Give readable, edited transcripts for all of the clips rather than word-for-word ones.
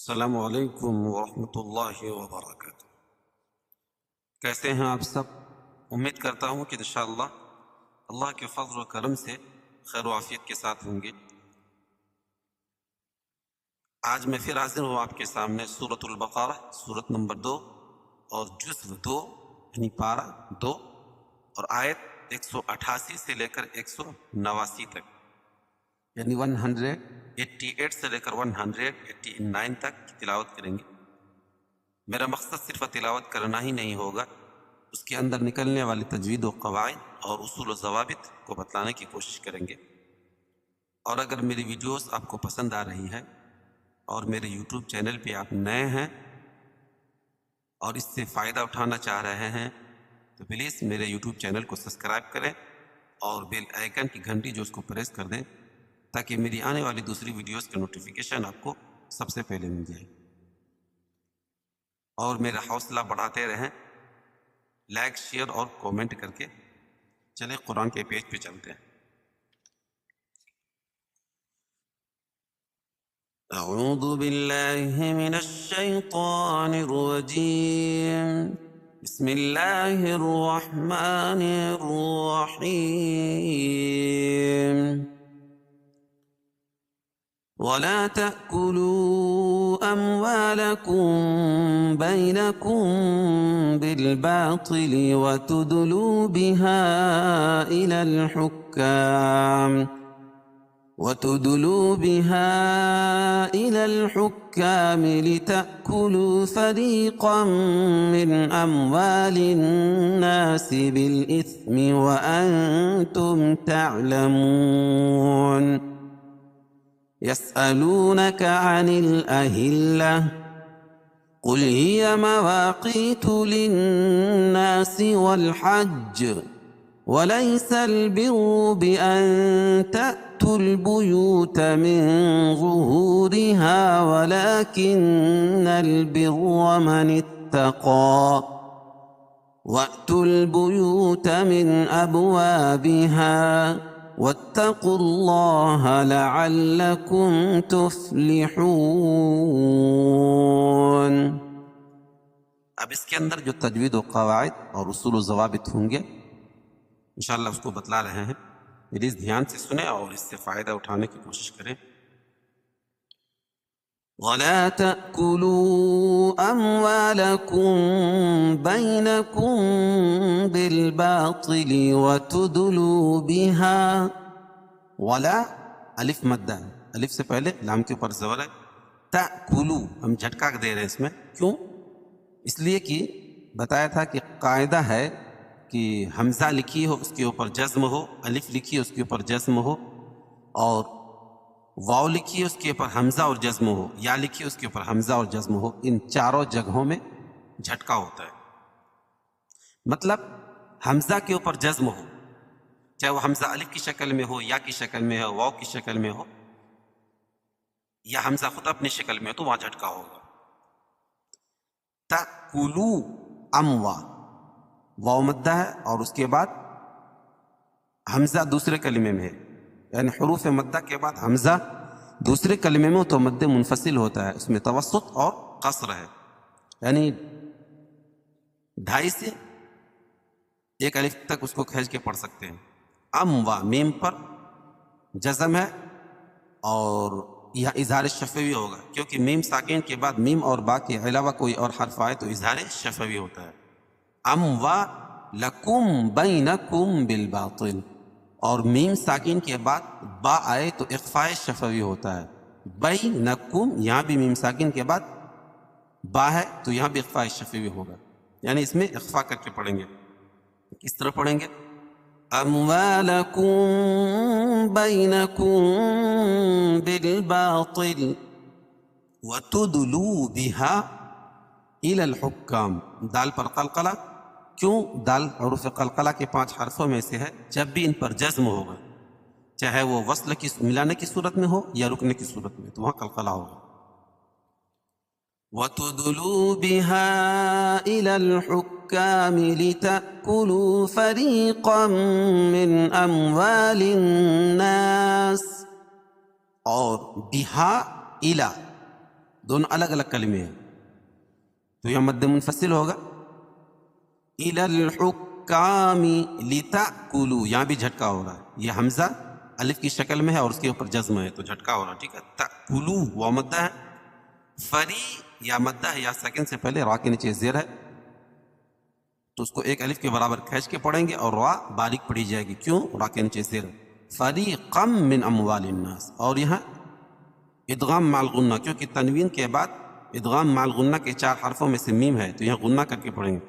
السلام علیکم ورحمۃ اللہ وبرکاتہ۔ کیسے ہیں آپ سب؟ امید کرتا ہوں کہ انشاءاللہ اللہ کے فضل و کرم سے خیر و عافیت کے ساتھ ہوں گے۔ آج میں پھر حاضر ہوں آپ کے سامنے سورۃ البقرہ سورت نمبر 2 اور جزء 2 یعنی پارہ 2 اور آیت 188 سے لے کر 189 تک، یعنی 188 سے لے کر 189 تک کی تلاوت کریں گے۔ میرا مقصد صرف تلاوت کرنا ہی نہیں ہوگا، اس کے اندر نکلنے والی تجوید و قواعد اور اصول و ضوابط کو بتلانے کی کوشش کریں گے۔ اور اگر میری ویڈیوز آپ کو پسند آ رہی ہے اور میرے یوٹیوب چینل پہ آپ نئے ہیں اور اس سے فائدہ اٹھانا چاہ رہے ہیں تو پلیز میرے یوٹیوب چینل کو سبسکرائب کریں اور بیل آئیکن کی گھنٹی جو اس کو پریس کر دیں تاکہ میری آنے والی دوسری ویڈیوز کی نوٹیفیکیشن آپ کو سب سے پہلے مل جائے، اور میرا حوصلہ بڑھاتے رہیں لائک شیئر اور کومنٹ کر کے۔ چلیں قرآن کے پیج پہ چلتے ہیں۔ اعوذ باللہ من الشیطان الرجیم، بسم اللہ الرحمن الرحیم۔ ولا تأكلوا أموالكم بينكم بالباطل وتدلوا بها إلى الحكام لتأكلوا فريقا من أموال الناس بالإثم وأنتم تعلمون يسألونك عن الأهلة قل هي مواقيت للناس والحج وليس البر بأن تأتوا البيوت من ظهورها ولكن البر من اتقى وأتوا البيوت من أبوابها واتقوا الله لعلكم تفلحون۔ اب اس کے اندر جو تجوید و قواعد اور اصول و ضوابط ہوں گے انشاءاللہ اس کو بتلا رہے ہیں، پلیز دھیان سے سنیں اور اس سے فائدہ اٹھانے کی کوشش کریں۔ وَلَا تَأْكُلُوا أَمْوَالَكُمْ بَيْنَكُمْ بِالْبَاطِلِ وَتُدْلُوا بِهَا۔ وَلَا الف مدہ ہے، الف سے پہلے لام کے اوپر زبر ہے۔ تَأْكُلُوا ہم جھٹکا دے رہے ہیں اس میں، کیوں؟ اس لیے کہ بتایا تھا کہ قاعدہ ہے کہ حمزہ لکھی ہو اس کے اوپر جزم ہو، الف لکھی ہو اس کے اوپر جزم ہو، اور واو لکھی ہے اس کے اوپر حمزہ اور جزم ہو، یا لکھی ہے اس کے اوپر حمزہ اور جزم ہو، ان چاروں جگہوں میں جھٹکا ہوتا ہے۔ مطلب حمزہ کے اوپر جزم ہو، چاہے وہ حمزہ الف کی شکل میں ہو، یا کی شکل میں ہو، واو کی شکل میں ہو، یا حمزہ خود اپنی شکل میں ہو تو وہاں جھٹکا ہوگا۔ تَأْكُلُوا اموا، واو مدہ ہے اور اس کے بعد حمزہ دوسرے کلمے میں ہے، یعنی حروف مدہ کے بعد حمزہ دوسرے کلمے میں تو مد منفصل ہوتا ہے، اس میں توسط اور قصر ہے، یعنی 2.5 سے 1 الف تک اس کو کھینچ کے پڑھ سکتے ہیں۔ اموا میم پر جزم ہے اور یہ اظہار شفوی ہوگا، کیونکہ میم ساکن کے بعد میم اور با کے علاوہ کوئی اور حرف آئے تو اظہار شفوی ہوتا ہے۔ اموا لکم بینکم بالباطل، اور میم ساکن کے بعد با آئے تو اخفاء شفوی ہوتا ہے۔ بینکم یہاں بھی میم ساکن کے بعد با ہے تو یہاں بھی اخفاء شفوی ہوگا، یعنی اس میں اخفاء کر کے پڑھیں گے۔ کس طرح پڑھیں گے؟ اموالکم بینکم بالباطل وتدلوا بها الى الحکام۔ دال پر قلقلہ، کیوں؟ دال حروف قلقلہ کے 5 حرفوں میں سے ہے، جب بھی ان پر جزم ہوگا چاہے وہ وصل کی ملانے کی صورت میں ہو یا رکنے کی صورت میں تو وہاں قلقلہ ہوگا۔ وَتُدْلُوا بِهَا إِلَى الْحُكَّامِ لِتَأْكُلُوا فَرِيقًا مِّنْ أَمْوَالِ النَّاسِ، اور بِهَا إِلَى دونوں الگ الگ کلمے ہیں، تو یہ مد منفصل ہوگا. الی الحکام لتأکلوا، یہاں بھی جھٹکا ہو رہا ہے، یہ حمزہ الف کی شکل میں ہے اور اس کے اوپر جزم ہے تو جھٹکا ہو رہا ہے. ٹھیک ہے، تأکلوا وہ مدہ ہے. فری یا مدہ ہے، یا سیکنڈ سے پہلے را کے نیچے زیر ہے تو اس کو ایک الف کے برابر کھینچ کے پڑھیں گے اور را باریک پڑھی جائے گی. کیوں؟ را کے نیچے زیر. فریقا من اموال الناس، اور یہاں ادغام مع الغنہ، کیونکہ تنوین کے بعد ادغام مع الغنہ کے 4 حرفوں میں سے میم ہے تو یہاں غنہ کر کے پڑھیں گے.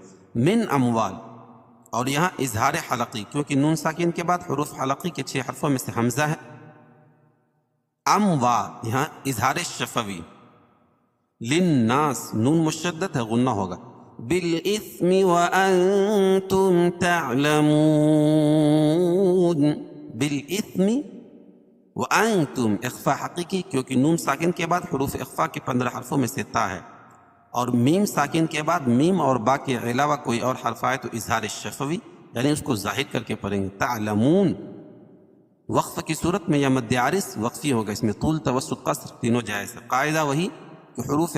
من اموال، اور یہاں اظہار حلقی، کیونکہ نون ساکن کے بعد حروف حلقی کے 6 حرفوں میں سے حمزہ ہے. اموا، یہاں اظہار شفوی. للناس، نون مشدد ہے، غنہ ہوگا. بالاثم وانتم تعلمون، بالاثم وانتم اخفاء حقیقی، کیونکہ نون ساکن کے بعد حروف اخفاء کے 15 حرفوں میں سے تا ہے، اور میم ساکن کے بعد میم اور با کے علاوہ کوئی اور حرف آئے تو اظہار شفوی، یعنی اس کو ظاہر کر کے پڑھیں گے. تعلمون وقف کی صورت میں یا مد عارض وقفی ہوگا، اس میں طول توسط قصر تینوں جائز ہے. قاعدہ وہی کہ حروف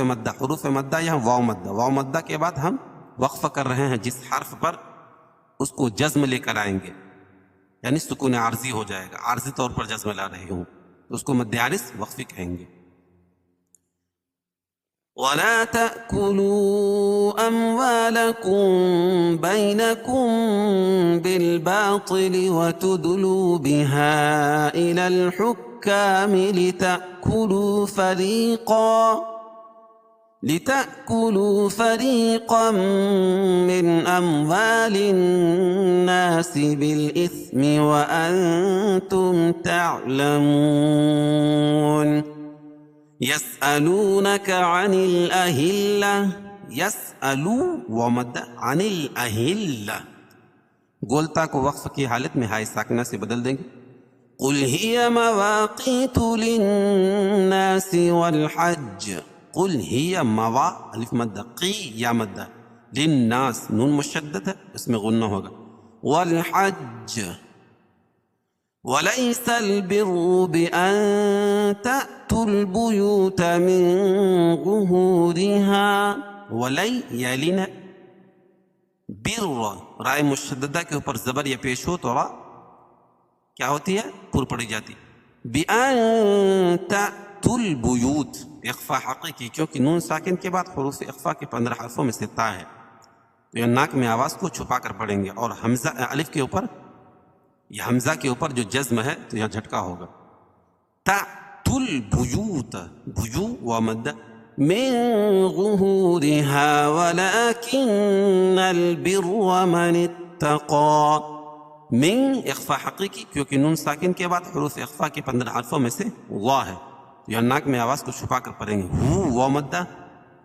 مدہ یہاں واو مدہ کے بعد ہم وقف کر رہے ہیں جس حرف پر اس کو جزم لے کر آئیں گے، یعنی سکون عارضی ہو جائے گا، عارضی طور پر جزم لا رہے ہوں تو اس کو مد عارض وقفی کہیں گے. وَلَا تَأْكُلُوا أَمْوَالَكُمْ بَيْنَكُمْ بِالْبَاطِلِ وَتُدْلُوا بِهَا إِلَى الْحُكَّامِ لِتَأْكُلُوا فَرِيقًا مِّنْ أَمْوَالِ النَّاسِ بِالْإِثْمِ وَأَنْتُمْ تَعْلَمُونَ. يسألونك عن الأهلة، يسألوا ومد عن الأهلة، گولتا کو وقف کی حالت میں ہائے ساکنہ سے بدل دیں گے. قل هي مواقيت للناس والحج، قل هي الف مد قی یا مد للناس، نون مشدد ہے، اس میں غنہ ہوگا. والحج وَلَيْسَ الْبِرُّ بِأَن تَأْتُوا الْبُيُوتَ مِن ظُهُورِهَا، وَلَيْ یالین بر، رائے مشددہ کے اوپر زبر یا پیش ہو تو را کیا ہوتی ہے؟ پر پڑی جاتی. بِأَن تَأْتُوا الْبُيُوتَ اخفاء حقیقی، کیونکہ نون ساکن کے بعد حروف اخفاء کے 15 حرفوں میں سے تا ہے تو یہ ناک میں آواز کو چھپا کر پڑھیں گے، اور حمزہ الف کے اوپر، یہ حمزہ کے اوپر جو جزم ہے تو یہاں جھٹکا ہوگا. تَأْتُوا الْبُيُوتَ، بجو و مد من ظهورها ولكن البر من اتقى، من اخفاء حقیقی، کیونکہ نون ساکن کے بعد حروف اخفاء کے 15 حرفوں میں سے وا ہے، یہاں ناک میں آواز کو چھپا کر پڑھیں گے. ہو و مدہ،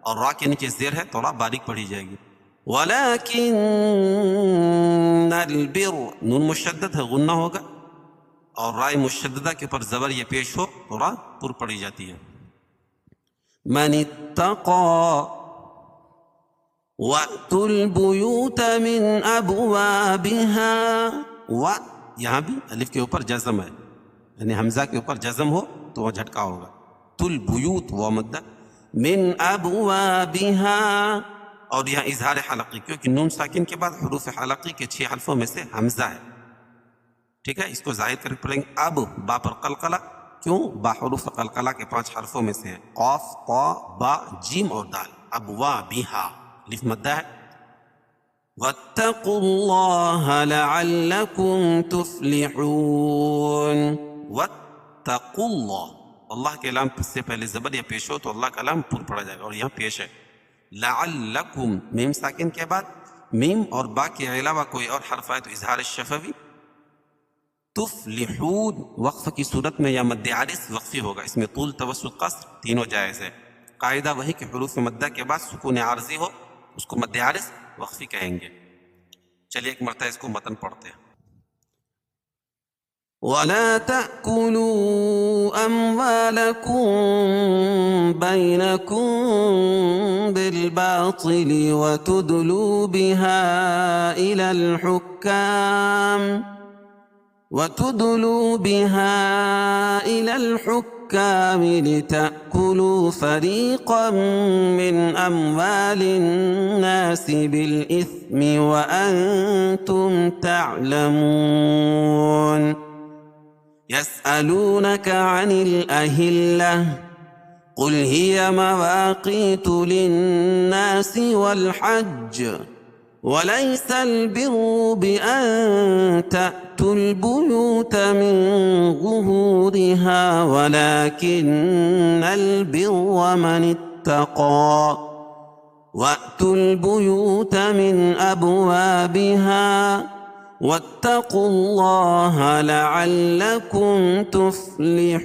اور را کے نیچے زیر ہے تو را باریک پڑھی جائے گی. وَلَكِنَّ الْبِرُّ، نون مشدد ہے، غنہ ہوگا، اور رائے مشددہ کے اوپر زبر یہ پیش ہو تو را پر پڑھی جاتی ہے. مَنِ اتَّقَى وَأْتُوا الْبُيُوتَ مِنْ أَبْوَابِهَا، و یہاں بھی الف کے اوپر جزم ہے، یعنی حمزہ کے اوپر جزم ہو تو وہ جھٹکا ہوگا. تُل بیوت و مدہ من ابوابها، اور یہاں اظہار حلقی، کیونکہ نون ساکن کے بعد حروف حلقی کے 6 حرفوں میں سے حمزہ ہے. ٹھیک ہے، اس کو ظاہر کر پڑھیں گے. اب با پر قلقلہ، کیوں؟ با حروف قلقلہ کے 5 حرفوں میں سے ہے، قاف، طا، با، جیم اور دال. ابوابها الف مدہ ہے. واتقوا اللہ لعلکم تفلحون، واتقوا اللہ، اللہ کے لام سے پہلے زبر یا پیش ہو تو اللہ کا لام پر پڑا جائے گا، اور یہاں پیش ہے. لعلکم میم ساکن کے بعد میم اور با کے علاوہ کوئی اور حرف آئے تو اظہار شفوی. تفلحون وقف کی صورت میں یا مد عارض وقفی ہوگا، اس میں طول توسط قصر تینوں جائز ہے. قاعدہ وہی کہ حروف مدہ کے بعد سکون عارضی ہو اس کو مد عارض وقفی کہیں گے. چلیے ایک مرتبہ اس کو متن پڑھتے ہیں. وَلَا تَأْكُلُوا أَمْوَالَكُمْ بَيْنَكُمْ بِالْبَاطِلِ وَتُدْلُوا بِهَا إِلَى الْحُكَّامِ الكامل تأكلوا فريقا من أموال الناس بالإثم وأنتم تعلمون يسألونك عن الأهلة قل هي مواقيت للناس والحج وليس البر بأن تأتوا البيوت من ظهورها ولكن البر من اتقى وأتوا البيوت من أبوابها واتقوا الله لعلكم تفلحون.